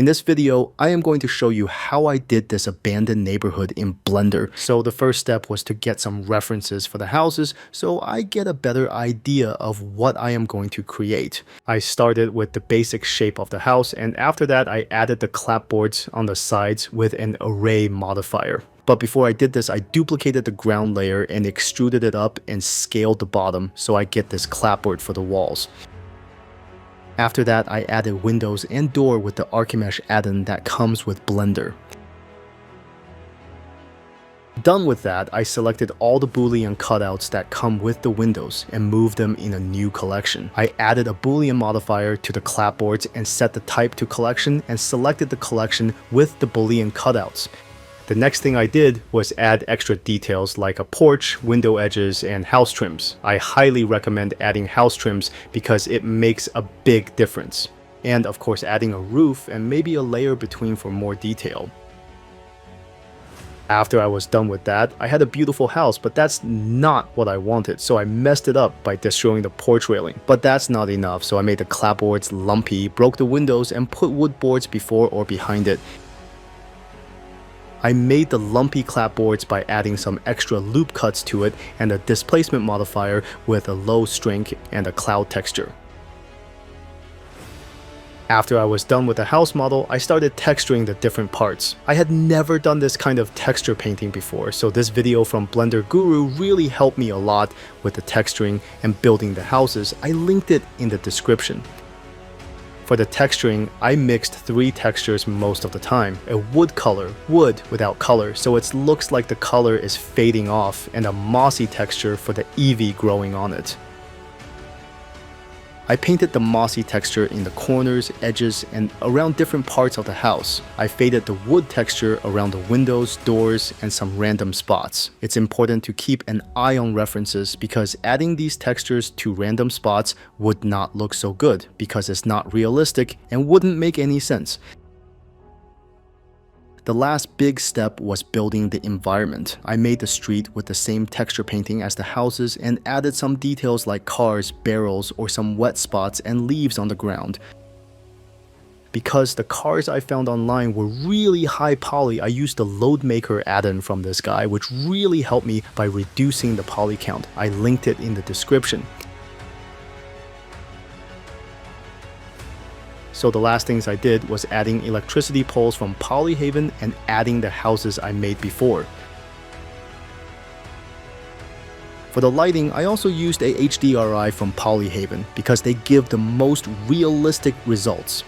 In this video, I am going to show you how I did this abandoned neighborhood in Blender. So the first step was to get some references for the houses so I get a better idea of what I am going to create. I started with the basic shape of the house, and after that I added the clapboards on the sides with an array modifier. But before I did this, I duplicated the ground layer and extruded it up and scaled the bottom so I get this clapboard for the walls. After that, I added windows and door with the Archimesh add-in that comes with Blender. Done with that, I selected all the Boolean cutouts that come with the windows and moved them in a new collection. I added a Boolean modifier to the clapboards and set the type to collection and selected the collection with the Boolean cutouts. The next thing I did was add extra details like a porch, window edges, and house trims. I highly recommend adding house trims because it makes a big difference. And of course adding a roof and maybe a layer between for more detail. After I was done with that, I had a beautiful house, but that's not what I wanted, so I messed it up by destroying the porch railing. But that's not enough, so I made the clapboards lumpy, broke the windows, and put wood boards before or behind it. I made the lumpy clapboards by adding some extra loop cuts to it and a displacement modifier with a low strength and a cloud texture. After I was done with the house model, I started texturing the different parts. I had never done this kind of texture painting before, so this video from Blender Guru really helped me a lot with the texturing and building the houses. I linked it in the description. For the texturing, I mixed 3 textures most of the time. A wood color, wood without color, so it looks like the color is fading off, and a mossy texture for the Eevee growing on it. I painted the mossy texture in the corners, edges, and around different parts of the house. I faded the wood texture around the windows, doors, and some random spots. It's important to keep an eye on references because adding these textures to random spots would not look so good because it's not realistic and wouldn't make any sense. The last big step was building the environment. I made the street with the same texture painting as the houses and added some details like cars, barrels, or some wet spots and leaves on the ground. Because the cars I found online were really high poly, I used the Load Maker add-in from this guy, which really helped me by reducing the poly count. I linked it in the description. So the last things I did was adding electricity poles from Polyhaven and adding the houses I made before. For the lighting, I also used a HDRI from Polyhaven because they give the most realistic results.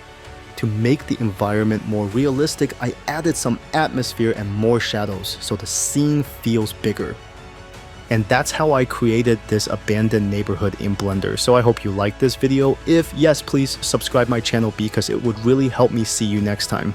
To make the environment more realistic, I added some atmosphere and more shadows so the scene feels bigger. And that's how I created this abandoned neighborhood in Blender. So I hope you liked this video. If yes, please subscribe my channel because it would really help me see you next time.